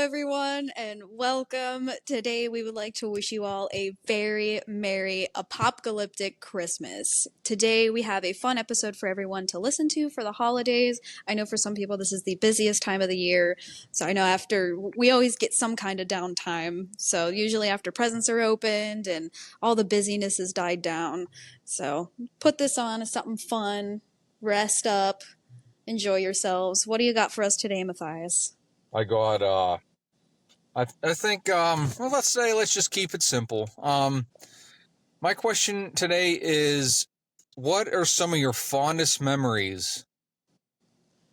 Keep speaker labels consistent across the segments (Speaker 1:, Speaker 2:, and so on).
Speaker 1: everyone, and welcome. Today, we would like to wish you all a very merry apocalyptic Christmas. Today, we have a fun episode for everyone to listen to for the holidays. I know for some people, this is the busiest time of the year, so I know we always get some kind of downtime. So, usually, after presents are opened and all the busyness has died down. So, put this on as something fun, rest up, enjoy yourselves. What do you got for us today, Matthias?
Speaker 2: I got I think well, let's just keep it simple. My question today is, what are some of your fondest memories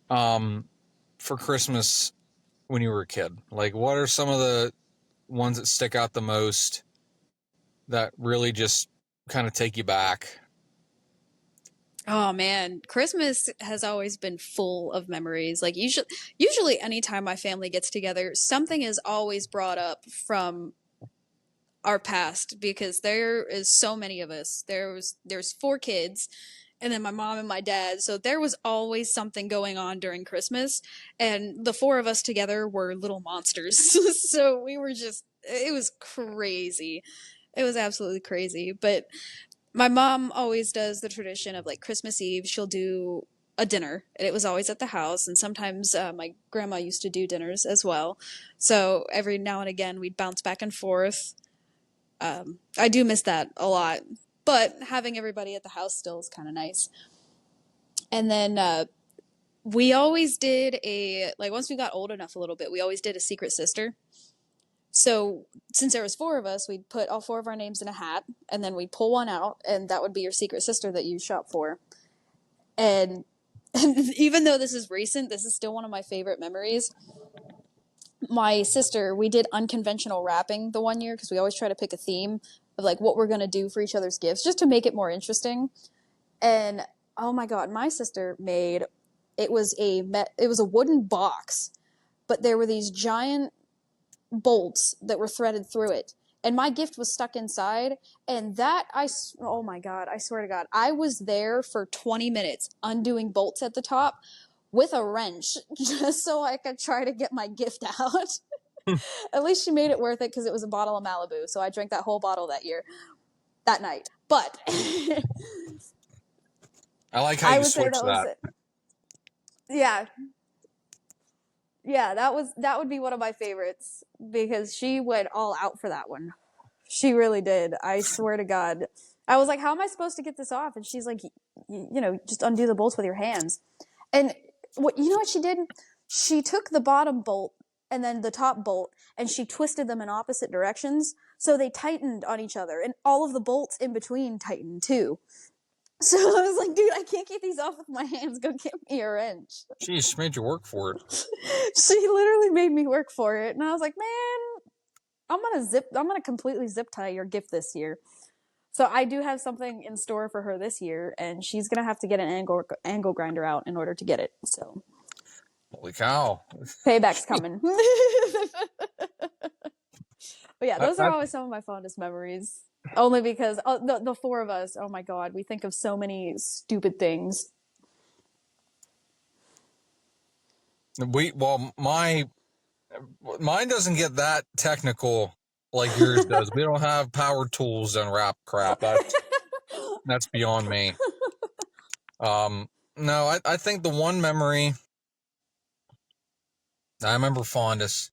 Speaker 2: for Christmas when you were a kid? Like, what are some of the ones that stick out the most that really just kind of take you back?
Speaker 1: Oh man, Christmas has always been full of memories. Like usually anytime my family gets together, something is always brought up from our past because there is so many of us. There's four kids and then my mom and my dad. So there was always something going on during Christmas and the four of us together were little monsters. So we were just it was crazy. It was absolutely crazy, but my mom always does the tradition of like Christmas Eve, she'll do a dinner, and it was always at the house. And sometimes my grandma used to do dinners as well. So every now and again, we'd bounce back and forth. I do miss that a lot, but having everybody at the house still is kind of nice. And then we always did once we got old enough a little bit, we always did a secret sister. So since there was four of us, we'd put all four of our names in a hat, and then we'd pull one out, and that would be your secret sister that you shop for. And, and even though this is recent, this is still one of my favorite memories. My sister, we did unconventional wrapping the one year because we always try to pick a theme of like what we're gonna do for each other's gifts, just to make it more interesting. And oh my god, my sister made it was a wooden box, but there were these giant bolts that were threaded through it, and my gift was stuck inside. And oh my god, I swear to god, I was there for 20 minutes undoing bolts at the top with a wrench just so I could try to get my gift out. At least she made it worth it because it was a bottle of Malibu, so I drank that whole bottle that night. But
Speaker 2: I like how you switch that.
Speaker 1: Yeah, that would be one of my favorites because she went all out for that one. She really did. I swear to God. I was like, how am I supposed to get this off? And she's like, just undo the bolts with your hands. And what she did? She took the bottom bolt and then the top bolt and she twisted them in opposite directions. So they tightened on each other and all of the bolts in between tightened too. So I was like, dude, I can't get these off with my hands. Go get me a wrench.
Speaker 2: She made you work for it.
Speaker 1: She literally made me work for it. And I was like, man, I'm gonna completely zip tie your gift this year. So I do have something in store for her this year, and she's gonna have to get an angle grinder out in order to get it. So
Speaker 2: Holy cow.
Speaker 1: Payback's coming. But yeah, those are always some of my fondest memories. Only because the four of us, oh my god, we think of so many stupid things.
Speaker 2: Mine doesn't get that technical like yours does. We don't have power tools and wrap crap. That's beyond me. No, I think the one memory I remember fondest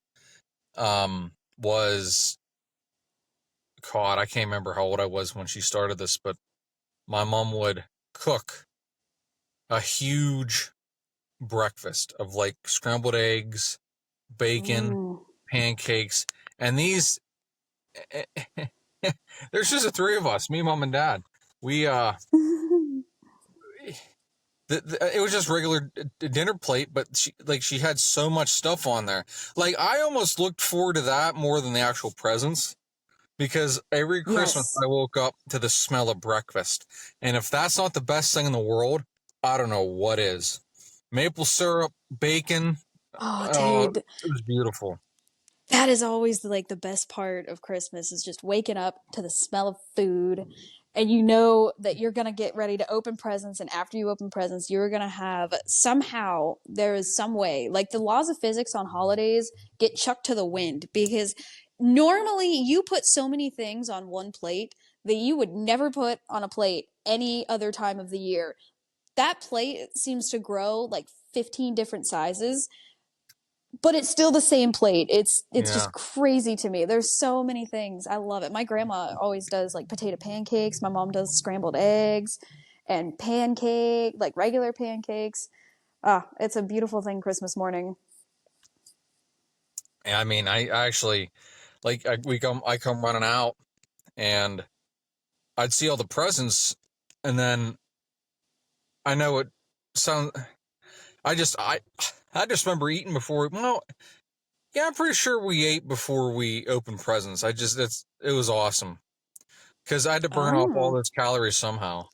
Speaker 2: was, God, I can't remember how old I was when she started this, but my mom would cook a huge breakfast of like scrambled eggs, bacon, pancakes, and these there's just the three of us, me, mom, and dad. We it was just regular dinner plate, but she had so much stuff on there. Like, I almost looked forward to that more than the actual presents, because every Christmas I woke up to the smell of breakfast. And if that's not the best thing in the world, I don't know what is. Maple syrup, bacon.
Speaker 1: Oh, dude.
Speaker 2: It was beautiful.
Speaker 1: That is always like the best part of Christmas is just waking up to the smell of food and you know that you're going to get ready to open presents, and after you open presents you're going to have, somehow there is some way, like the laws of physics on holidays get chucked to the wind, because normally you put so many things on one plate that you would never put on a plate any other time of the year. That plate seems to grow like 15 different sizes, but it's still the same plate. It's
Speaker 2: Yeah.
Speaker 1: just crazy to me. There's so many things. I love it. My grandma always does like potato pancakes. My mom does scrambled eggs and pancake, like regular pancakes. Ah, it's a beautiful thing Christmas morning.
Speaker 2: I mean, I actually like I come running out and I'd see all the presents, and then I know it sounds. I just remember eating before. Well, yeah, I'm pretty sure we ate before we opened presents. It was awesome because I had to burn off all
Speaker 1: Oh.
Speaker 2: those calories somehow.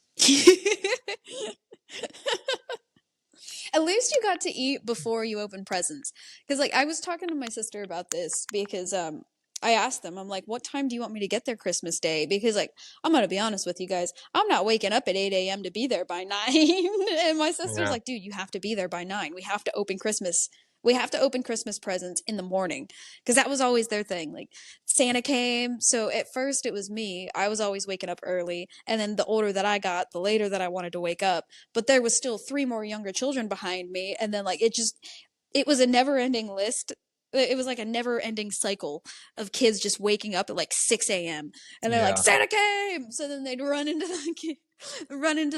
Speaker 1: At least you got to eat before you opened presents. Because, like, I was talking to my sister about this because I asked them, I'm like, what time do you want me to get there Christmas Day? Because, like, I'm going to be honest with you guys, I'm not waking up at 8 a.m. to be there by 9. And my sister's
Speaker 2: Yeah,
Speaker 1: like, dude, you have to be there by 9. We have to open Christmas. We have to open Christmas presents in the morning, because that was always their thing. Like, Santa came. So at first it was me. I was always waking up early. And then the older that I got, the later that I wanted to wake up, but there was still three more younger children behind me, and then like it was a never-ending list. It was like a never-ending cycle of kids just waking up at like 6 a.m. and they're like,
Speaker 2: yeah.
Speaker 1: Santa came, so then they'd run into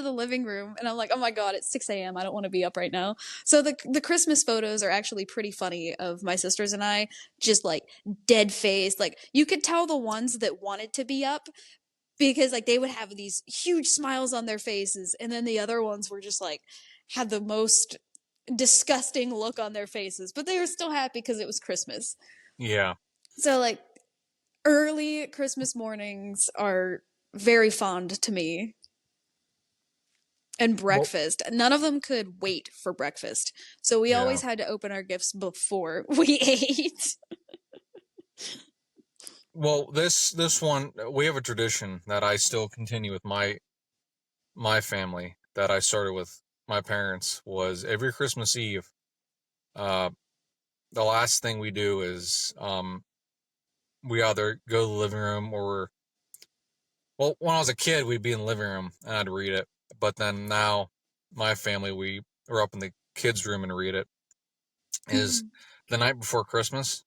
Speaker 1: the living room, and I'm like, oh my god, it's 6 a.m., I don't want to be up right now. So the Christmas photos are actually pretty funny of my sisters and I, just like dead faced. Like, you could tell the ones that wanted to be up, because like they would have these huge smiles on their faces, and then the other ones were just like, had the most disgusting look on their faces, but they were still happy because it was Christmas.
Speaker 2: Yeah.
Speaker 1: So like, early Christmas mornings are very fond to me. And
Speaker 2: Well,
Speaker 1: breakfast, none of them could wait for breakfast, so we
Speaker 2: yeah.
Speaker 1: always had to open our gifts before we ate.
Speaker 2: Well, this one we have a tradition that I still continue with my family that I started with my parents was every Christmas Eve. Uh, the last thing we do is we either go to the living room or well, when I was a kid, we'd be in the living room and I'd read it. But then now, my family, we are up in the kids' room and read it. Is the night before Christmas.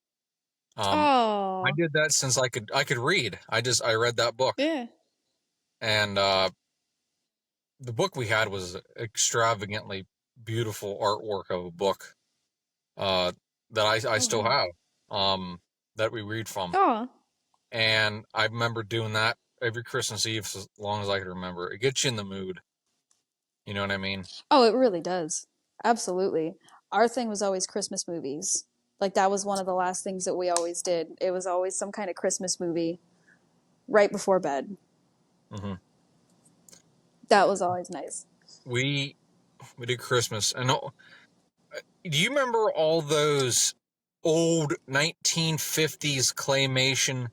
Speaker 2: Um, I
Speaker 1: Oh,
Speaker 2: did that since I could read. I read that book,
Speaker 1: yeah.
Speaker 2: and the book we had was extravagantly beautiful artwork of a book uh, that I
Speaker 1: Oh
Speaker 2: still
Speaker 1: wow.
Speaker 2: have that we read from,
Speaker 1: Oh.
Speaker 2: and I remember doing that every Christmas Eve as long as I could remember. It gets you in the mood. You know what I mean?
Speaker 1: Oh, it really does. Absolutely. Our thing was always Christmas movies. Like, that was one of the last things that we always did. It was always some kind of Christmas movie right before bed.
Speaker 2: Hmm.
Speaker 1: That was always nice.
Speaker 2: We we did Christmas, and do you remember all those old 1950s claymation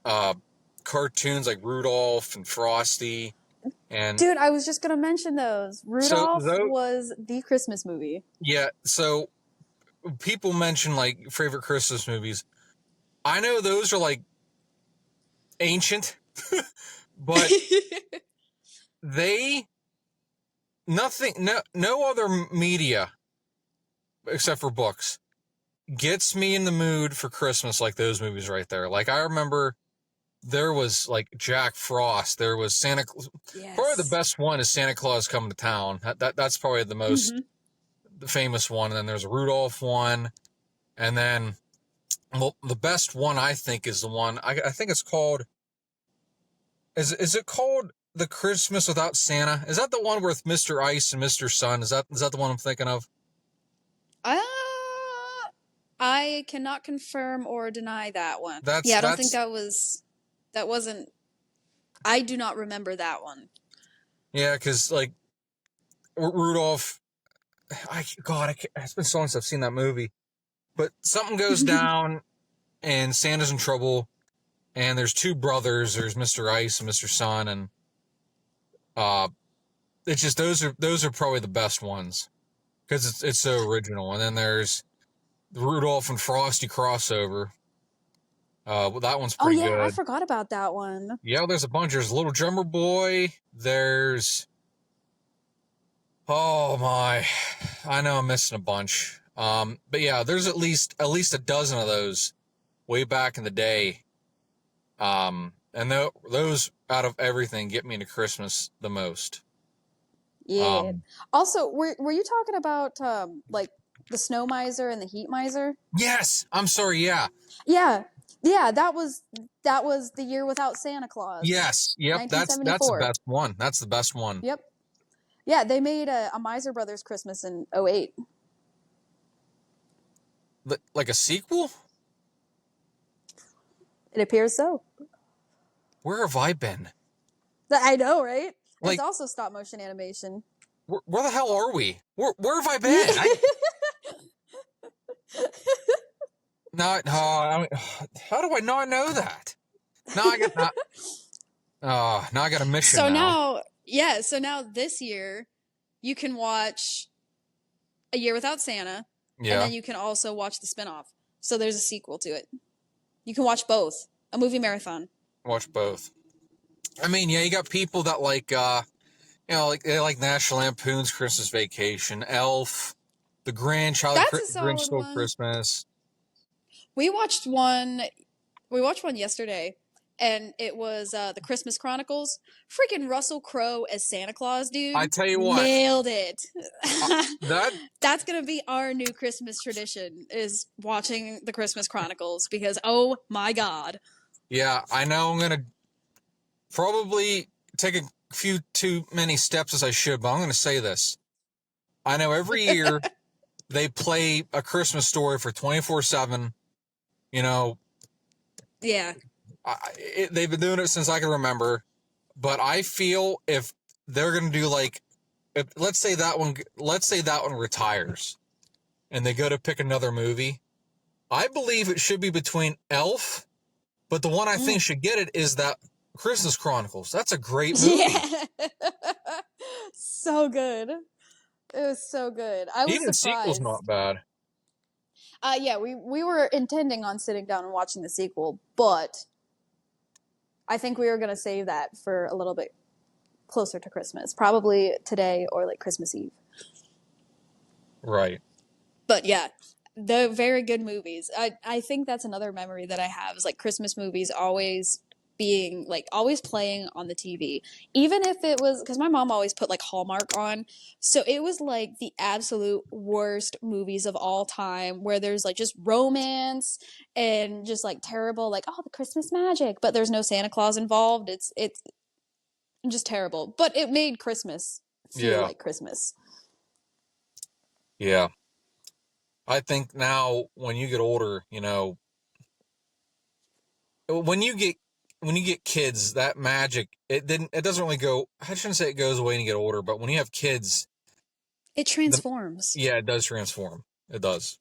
Speaker 2: uh, cartoons like Rudolph and Frosty? And
Speaker 1: Dude, I was just going to mention those.
Speaker 2: so
Speaker 1: Rudolph
Speaker 2: though,
Speaker 1: was the Christmas movie.
Speaker 2: yeah, so people mention like favorite Christmas movies. I know those are like ancient, but they nothing no other media except for books gets me in the mood for Christmas like those movies right there. Like I remember there was like Jack Frost, there was probably the
Speaker 1: Yes.
Speaker 2: best one is Santa Claus Coming to Town. That's probably the most
Speaker 1: Hmm.
Speaker 2: the famous one. And then there's a Rudolph one, and then well, the best one I think is the one I think it's called. Is it called The Christmas Without Santa? Is that the one with Mr. Ice and Mr. Sun? Is that the one I'm thinking of?
Speaker 1: Uh, I cannot confirm or deny that one.
Speaker 2: That's
Speaker 1: Yeah, I don't think
Speaker 2: that's
Speaker 1: that wasn't, I do not remember that one.
Speaker 2: yeah, because like Rudolph. It's been so long since I've seen that movie. But something goes down and Santa's in trouble, and there's two brothers. There's Mr. Ice and Mr. Sun, and it's just those are probably the best ones because it's so original. And then there's the Rudolph and Frosty crossover. Well, that one's
Speaker 1: Oh
Speaker 2: pretty
Speaker 1: yeah, I
Speaker 2: good.
Speaker 1: forgot about that one.
Speaker 2: Yeah, there's a bunch. There's Little Drummer Boy. There's oh my, I know I'm missing a bunch. But yeah, there's at least a dozen of those way back in the day. And those out of everything get me into Christmas the most.
Speaker 1: Yeah.
Speaker 2: Um,
Speaker 1: Also, were you talking about like the snow miser and the heat miser?
Speaker 2: yes, I'm sorry. Yeah,
Speaker 1: Yeah. Yeah, that was the year without Santa Claus.
Speaker 2: yes, yep. That's the
Speaker 1: 1974.
Speaker 2: best one. That's the best one.
Speaker 1: Yep. Yeah, they made a Miser Brothers Christmas in '08.
Speaker 2: Like a sequel?
Speaker 1: It appears so.
Speaker 2: Where have I been?
Speaker 1: I know, right? It's
Speaker 2: Like,
Speaker 1: also stop motion animation.
Speaker 2: where the hell are we? Where have I
Speaker 1: Yeah.
Speaker 2: been? I mean, how do I not know that? Now I got not. Now I got a mission
Speaker 1: So
Speaker 2: now.
Speaker 1: now, yeah, so now this year you can watch A Year Without Santa, and
Speaker 2: Yeah,
Speaker 1: then you can also watch the spinoff. So there's a sequel to it. You can watch both. A movie marathon.
Speaker 2: watch both. I mean, yeah, you got people that like, like they like National Lampoon's Christmas Vacation, Elf, The Grinch,
Speaker 1: That's a
Speaker 2: Grinch
Speaker 1: solid
Speaker 2: Stole
Speaker 1: one.
Speaker 2: Christmas.
Speaker 1: We watched one. We watched one yesterday, and it was the Christmas Chronicles. Freaking Russell Crowe as Santa Claus,
Speaker 2: I
Speaker 1: dude,
Speaker 2: tell you what,
Speaker 1: nailed it.
Speaker 2: that
Speaker 1: That's gonna be our new Christmas tradition: is watching the Christmas Chronicles because oh my god.
Speaker 2: yeah, I know I'm gonna probably take a few too many steps as I should, but I'm gonna say this. I know every year they play A Christmas Story for 24/7. You know,
Speaker 1: Yeah.
Speaker 2: they've been doing it since I can remember. But I feel if they're gonna do like, if, let's say that one retires, and they go to pick another movie, I believe it should be between Elf, but the one I think should get it is that Christmas Chronicles. That's a great movie.
Speaker 1: Yeah. So good. It was so good. I was
Speaker 2: Even the sequel's
Speaker 1: surprised.
Speaker 2: not bad.
Speaker 1: Yeah, we were intending on sitting down and watching the sequel, but I think we were going to save that for a little bit closer to Christmas, probably today or like Christmas Eve.
Speaker 2: Right.
Speaker 1: But yeah, the very good movies. I think that's another memory that I have is like Christmas movies always being like always playing on the TV. Even if it was because my mom always put like Hallmark on. So it was like the absolute worst movies of all time where there's like just romance and just like terrible like oh the Christmas magic, but there's no Santa Claus involved. It's just terrible. But it made Christmas feel
Speaker 2: Yeah.
Speaker 1: like Christmas.
Speaker 2: Yeah. I think now when you get older, when you get kids, that magic it doesn't really go. I shouldn't say it goes away when you get older, but when you have kids,
Speaker 1: It transforms.
Speaker 2: yeah, it does transform. It does.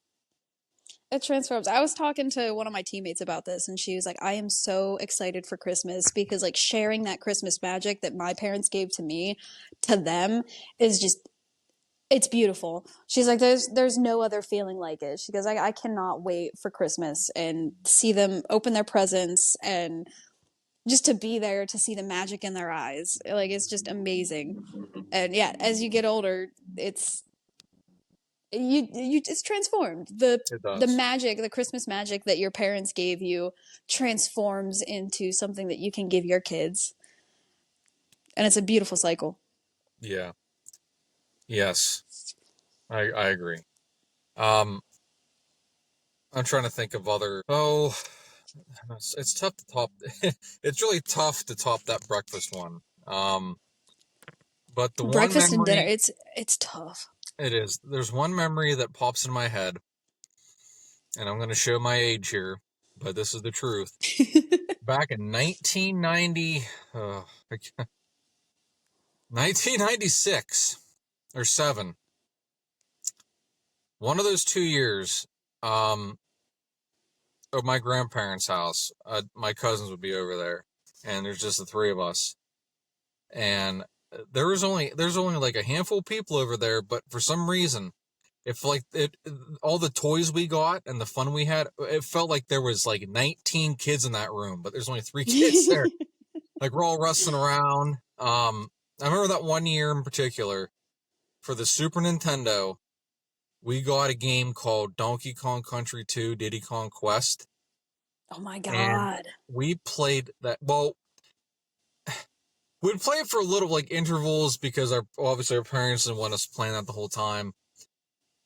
Speaker 1: It transforms. I was talking to one of my teammates about this, and she was like, I am so excited for Christmas because, like, sharing that Christmas magic that my parents gave to me to them is just, it's beautiful. She's like, there's no other feeling like it. She goes, I cannot wait for Christmas and see them open their presents and just to be there to see the magic in their eyes. Like, it's just amazing. And yeah, as you get older, it's you it's transformed
Speaker 2: It
Speaker 1: the
Speaker 2: does.
Speaker 1: magic, the Christmas magic that your parents gave you transforms into something that you can give your kids, and it's a beautiful cycle.
Speaker 2: Yeah. Yes. I agree. Um, I'm trying to think of other. Oh, it's tough to top. It's really tough to top that breakfast one. But the one
Speaker 1: Breakfast and dinner,
Speaker 2: memory
Speaker 1: it's tough.
Speaker 2: it is. There's one memory that pops in my head, and I'm going to show my age here, but this is the truth. Back in 1990, 1996 or 7, one of those 2 years, um, of my grandparents' house. My cousins would be over there, and there's just the three of us. And there's only like a handful of people over there, but for some reason, if like it all the toys we got and the fun we had, it felt like there was like 19 kids in that room, but there's only three kids there. Like we're all wrestling around. I remember that one year in particular for the Super Nintendo, we got a game called Donkey Kong Country 2 Diddy Kong Quest,
Speaker 1: Oh my
Speaker 2: and
Speaker 1: God.
Speaker 2: we played that. Well, we'd play it for a little like intervals because obviously our parents didn't want us playing that the whole time.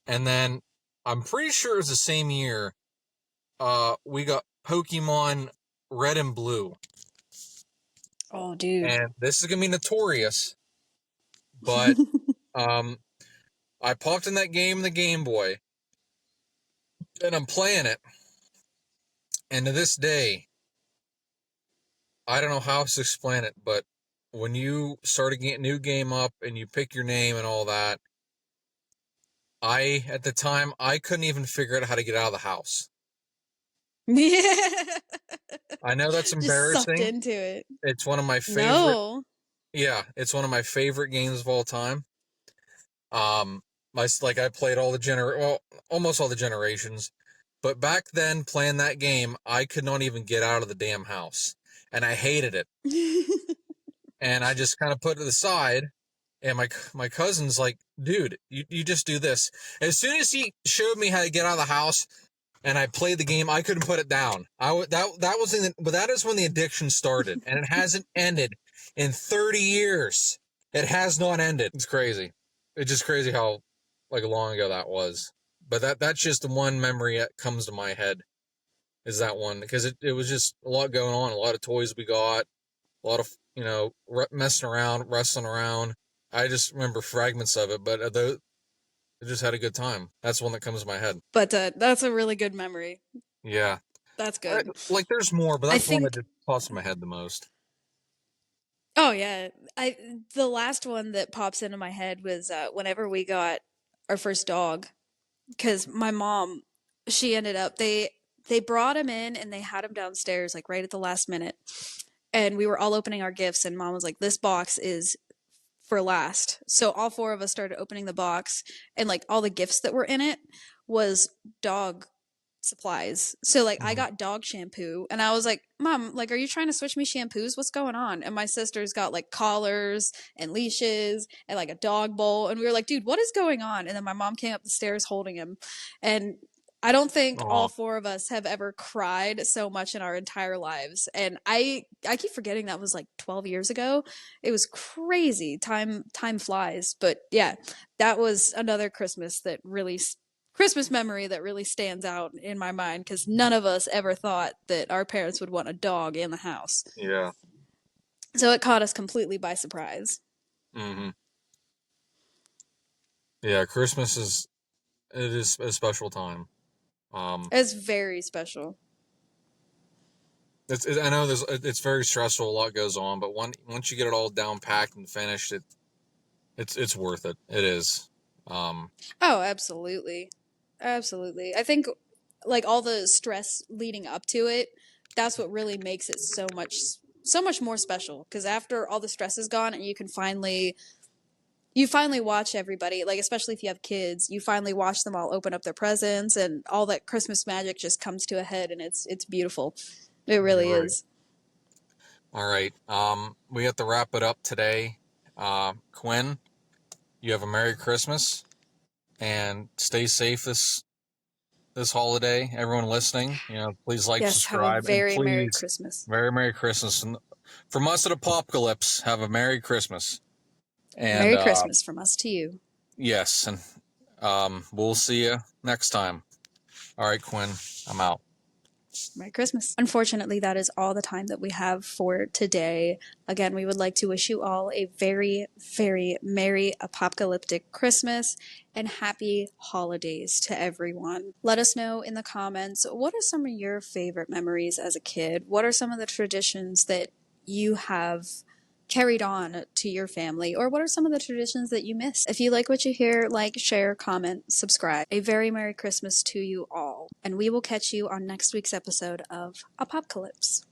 Speaker 2: And then I'm pretty sure it was the same year we got Pokemon Red and Blue.
Speaker 1: Oh, dude.
Speaker 2: And this is gonna be notorious, but um I popped in that game in the Game Boy and I'm playing it. And to this day, I don't know how to explain it, but when you start a new game up and you pick your name and all that, at the time, I couldn't even figure out how to get out of the house.
Speaker 1: Yeah.
Speaker 2: I know that's
Speaker 1: Just sucked
Speaker 2: embarrassing.
Speaker 1: into it.
Speaker 2: It's one of my favorite,
Speaker 1: No.
Speaker 2: yeah, it's one of my favorite games of all time. Um, I played almost all the generations, but back then playing that game, I could not even get out of the damn house, and I hated it. And I just kind of put it aside. And my cousin's like, dude, you just do this. As soon as he showed me how to get out of the house, and I played the game, I couldn't put it down. But that is when the addiction started, and it hasn't ended in 30 years. It has not ended. It's crazy. It's just crazy how like long ago that was. But that's just the one memory that comes to my head is that one because it was just a lot going on, a lot of toys we got, a lot of messing around, wrestling around. I just remember fragments of it, but I just had a good time. That's one that comes to my head.
Speaker 1: But that's a really good memory.
Speaker 2: Yeah.
Speaker 1: That's good.
Speaker 2: Like there's more, but
Speaker 1: I
Speaker 2: that's the one that
Speaker 1: think.
Speaker 2: just pops in my head the most.
Speaker 1: Oh yeah. I the last one that pops into my head was whenever we got our first dog, because my mom, she ended up they brought him in and they had him downstairs like right at the last minute, and we were all opening our gifts, and mom was like, "This box is for last." So all four of us started opening the box, and like all the gifts that were in it was dog supplies. So like I
Speaker 2: Mhm.
Speaker 1: got dog shampoo and I was like, "Mom, like are you trying to switch me shampoos? What's going on?" And my sister's got like collars and leashes and like a dog bowl, and we were like, "Dude, what is going on?" And then my mom came up the stairs holding him. And I don't think all
Speaker 2: Aw,
Speaker 1: four of us have ever cried so much in our entire lives. And I keep forgetting that was like 12 years ago. It was crazy. Time flies. But yeah, that was another Christmas memory that really stands out in my mind because none of us ever thought that our parents would want a dog in the house.
Speaker 2: yeah.
Speaker 1: So it caught us completely by surprise.
Speaker 2: Hmm. Yeah, Christmas it is a special time. Um,
Speaker 1: It's very special.
Speaker 2: I know it's very stressful. A lot goes on, but once you get it all down packed and finished, it's worth it. It is. Um,
Speaker 1: Oh, absolutely. Absolutely. I think like all the stress leading up to it, that's what really makes it so much more special because after all the stress is gone and you finally watch everybody, like especially if you have kids, you finally watch them all open up their presents and all that Christmas magic just comes to a head and it's beautiful. It
Speaker 2: you're
Speaker 1: really
Speaker 2: right.
Speaker 1: is.
Speaker 2: All right. We have to wrap it up today. Quinn, you have a Merry Christmas and stay safe this holiday. Everyone listening, please like,
Speaker 1: Yes, have a
Speaker 2: subscribe, and
Speaker 1: very Merry
Speaker 2: please,
Speaker 1: Christmas.
Speaker 2: very Merry Christmas. And from us at Apocalypse, have a Merry Christmas. And
Speaker 1: Merry Christmas from us to you.
Speaker 2: yes, and we'll see you next time. All right, Quinn, I'm out.
Speaker 1: Merry Christmas. Unfortunately, that is all the time that we have for today. Again, we would like to wish you all a very, very Merry Apocalyptic Christmas and happy holidays to everyone. Let us know in the comments what are some of your favorite memories as a kid? What are some of the traditions that you have carried on to your family, or what are some of the traditions that you miss? If you like what you hear, like, share, comment, subscribe. A very Merry Christmas to you all. And we will catch you on next week's episode of Apocalypse.